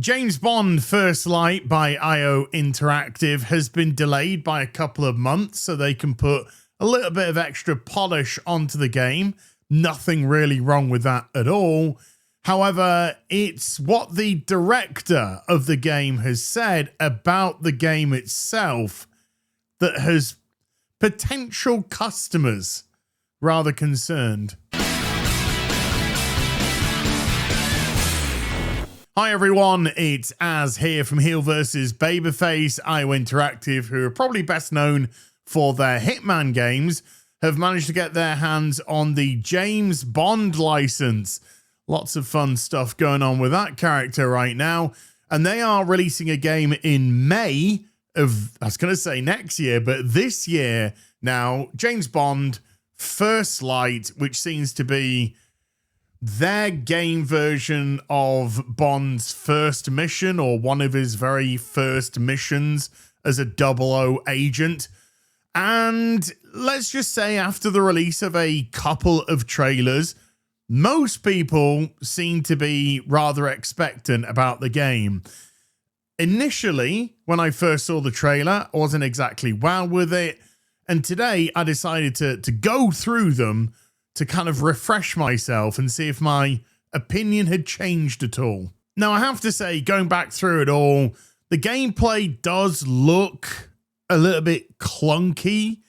James Bond First Light by IO Interactive has been delayed by a couple of months so they can put a little bit of extra polish onto the game. Nothing really wrong with that at all. However, it's what the director of the game has said about the game itself that has potential customers rather concerned. Hi everyone, it's Az here from HeelvsBabyface. IO Interactive, who are probably best known for their Hitman games, have managed to get their hands on the James Bond license. Lots of fun stuff going on with that character right now. And they are releasing a game in May of, I was going to say next year, but this year now, James Bond First Light, which seems to be their game version of Bond's first mission, or one of his very first missions as a 00 agent. And let's just say after the release of a couple of trailers, most people seem to be rather expectant about the game. Initially, when I first saw the trailer, I wasn't exactly wowed with it. And today I decided to go through them to kind of refresh myself and see if my opinion had changed at all. Now, I have to say, going back through it all, the gameplay does look a little bit clunky.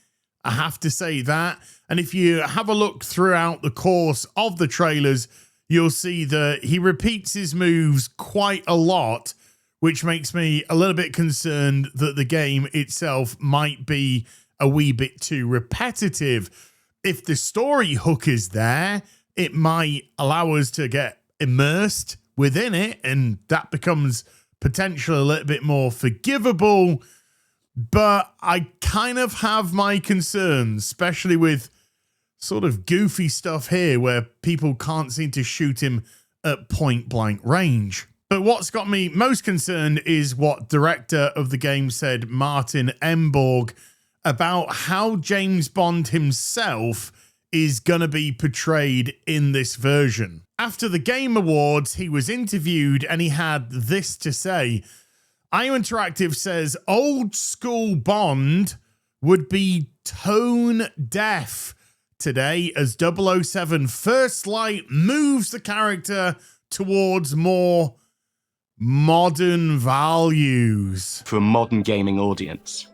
I have to say that. And if you have a look throughout the course of the trailers, you'll see that he repeats his moves quite a lot, which makes me a little bit concerned that the game itself might be a wee bit too repetitive. If the story hook is there, it might allow us to get immersed within it, and that becomes potentially a little bit more forgivable. But I kind of have my concerns, especially with sort of goofy stuff here where people can't seem to shoot him at point blank range. But what's got me most concerned is what director of the game said, Martin Emborg, about how James Bond himself is going to be portrayed in this version. After the Game Awards, he was interviewed and he had this to say. IO Interactive says old school Bond would be tone deaf today as 007 First Light moves the character towards more modern values. For a modern gaming audience.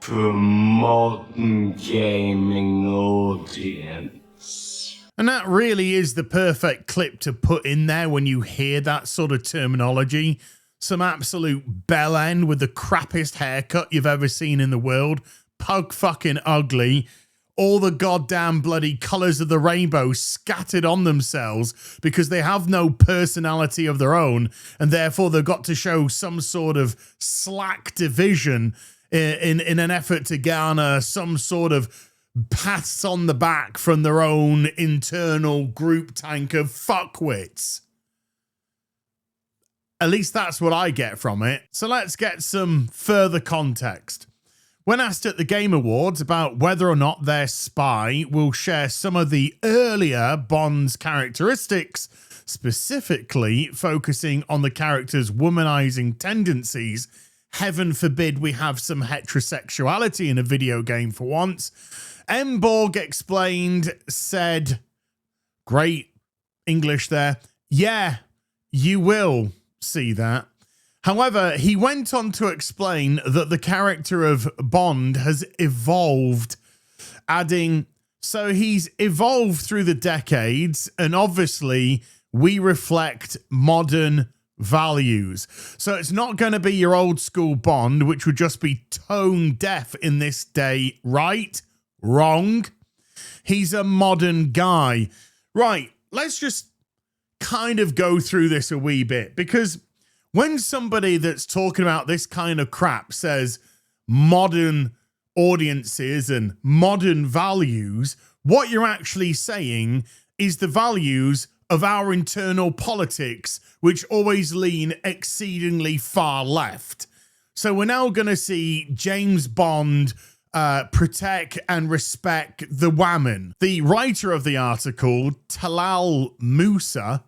And that really is the perfect clip to put in there when you hear that sort of terminology. Some absolute bellend with the crappiest haircut you've ever seen in the world. Pug fucking ugly. All the goddamn bloody colours of the rainbow scattered on themselves because they have no personality of their own, and therefore they've got to show some sort of slack division in an effort to garner some sort of pats on the back from their own internal group tank of fuckwits. At least that's what I get from it. So let's get some further context. When asked at the Game Awards about whether or not their spy will share some of the earlier Bond's characteristics, specifically focusing on the character's womanizing tendencies, heaven forbid we have some heterosexuality in a video game for once, Emborg said, great English there, yeah, you will see that. However, he went on to explain that the character of Bond has evolved, adding, so he's evolved through the decades, and obviously we reflect modern values. So it's not going to be your old school Bond, which would just be tone deaf in this day, right? Wrong. He's a modern guy. Right, let's just kind of go through this a wee bit, because when somebody that's talking about this kind of crap says modern audiences and modern values, what you're actually saying is the values of our internal politics, which always lean exceedingly far left. So we're now going to see James Bond protect and respect the woman. The writer of the article, Talal Musa,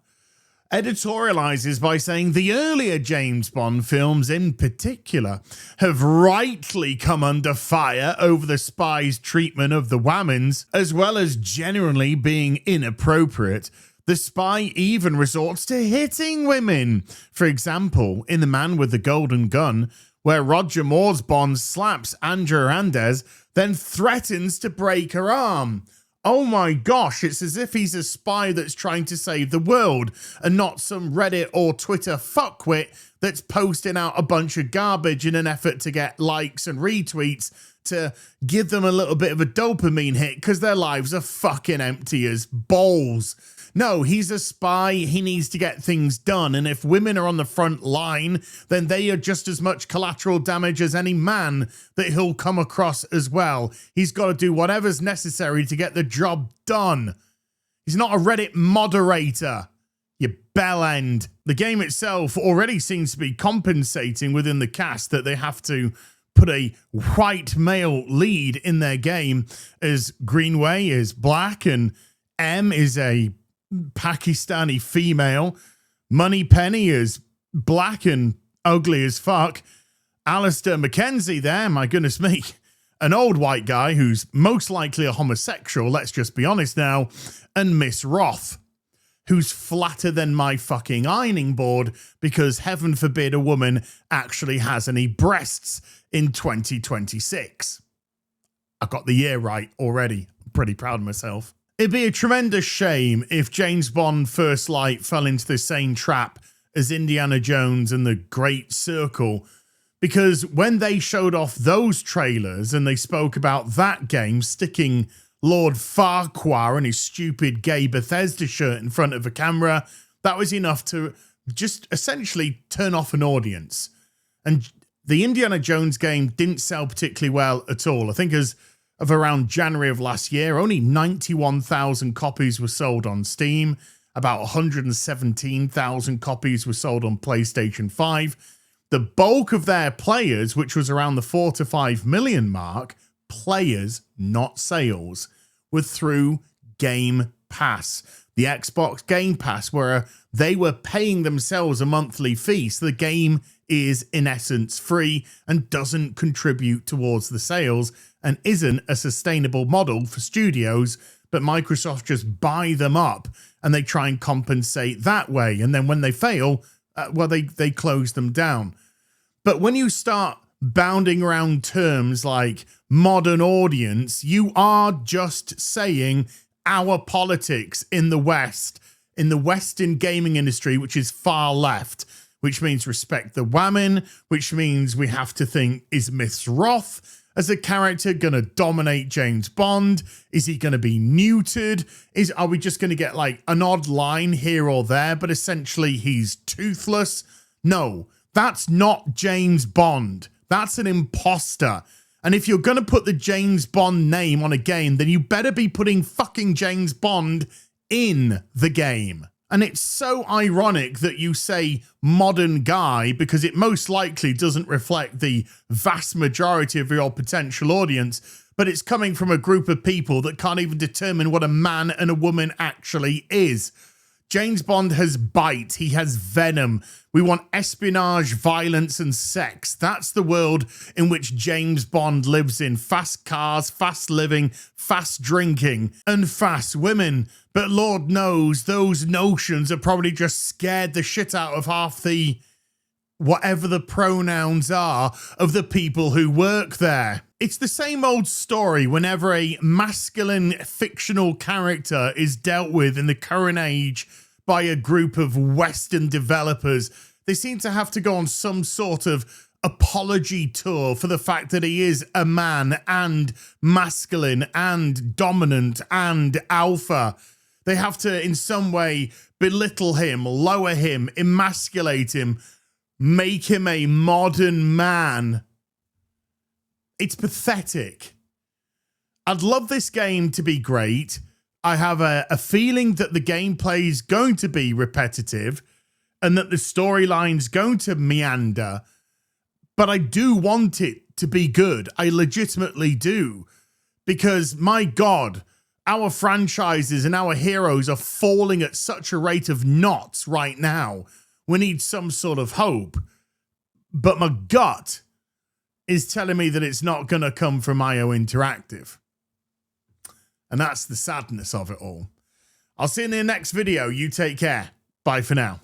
editorializes by saying the earlier James Bond films in particular have rightly come under fire over the spy's treatment of the women's, as well as generally being inappropriate. The spy even resorts to hitting women. For example, in The Man with the Golden Gun, where Roger Moore's Bond slaps Andrea Hernandez, then threatens to break her arm. Oh my gosh, it's as if he's a spy that's trying to save the world and not some Reddit or Twitter fuckwit that's posting out a bunch of garbage in an effort to get likes and retweets to give them a little bit of a dopamine hit because their lives are fucking empty as balls. No, he's a spy. He needs to get things done. And if women are on the front line, then they are just as much collateral damage as any man that he'll come across as well. He's got to do whatever's necessary to get the job done. He's not a Reddit moderator, you bellend. The game itself already seems to be compensating within the cast that they have to put a white male lead in their game, as Greenway is black and M is a Pakistani female. Moneypenny is black and ugly as fuck. Alistair Mackenzie there, my goodness me, an old white guy who's most likely a homosexual, let's just be honest now. And Miss Roth, who's flatter than my fucking ironing board because heaven forbid a woman actually has any breasts in 2026. I got the year right already. I'm pretty proud of myself. It'd be a tremendous shame if James Bond First Light fell into the same trap as Indiana Jones and the Great Circle, because when they showed off those trailers and they spoke about that game sticking Lord Farquhar and his stupid gay Bethesda shirt in front of a camera, that was enough to just essentially turn off an audience. And the Indiana Jones game didn't sell particularly well at all. I think as of around January of last year, only 91,000 copies were sold on Steam. About 117,000 copies were sold on PlayStation 5. The bulk of their players, which was around the 4 to 5 million mark, players, not sales, were through Game Pass. The Xbox Game Pass, where they were paying themselves a monthly fee. So the game is in essence free and doesn't contribute towards the sales and isn't a sustainable model for studios, but Microsoft just buy them up and they try and compensate that way. And then when they fail, they close them down. But when you start bounding around terms like modern audience, you are just saying our politics in the West, in the Western gaming industry, which is far left, which means respect the women, which means we have to think, is Miss Roth as a character going to dominate James Bond? Is he going to be neutered? Are we just going to get like an odd line here or there, but essentially he's toothless? No, that's not James Bond. That's an imposter. And if you're going to put the James Bond name on a game, then you better be putting fucking James Bond in the game. And it's so ironic that you say modern guy because it most likely doesn't reflect the vast majority of your potential audience, but it's coming from a group of people that can't even determine what a man and a woman actually is. James Bond has bite. He has venom. We want espionage, violence, and sex. That's the world in which James Bond lives in. Fast cars, fast living, fast drinking, and fast women. But Lord knows those notions have probably just scared the shit out of half the, whatever the pronouns are, of the people who work there. It's the same old story whenever a masculine fictional character is dealt with in the current age by a group of Western developers. They seem to have to go on some sort of apology tour for the fact that he is a man and masculine and dominant and alpha. They have to in some way belittle him, lower him, emasculate him, make him a modern man. It's pathetic. I'd love this game to be great. I have a feeling that the gameplay is going to be repetitive and that the storyline's going to meander, but I do want it to be good. I legitimately do, because my God, Our franchises and our heroes are falling at such a rate of knots right now. We need some sort of hope. But my gut is telling me that it's not going to come from IO Interactive. And that's the sadness of it all. I'll see you in the next video. You take care. Bye for now.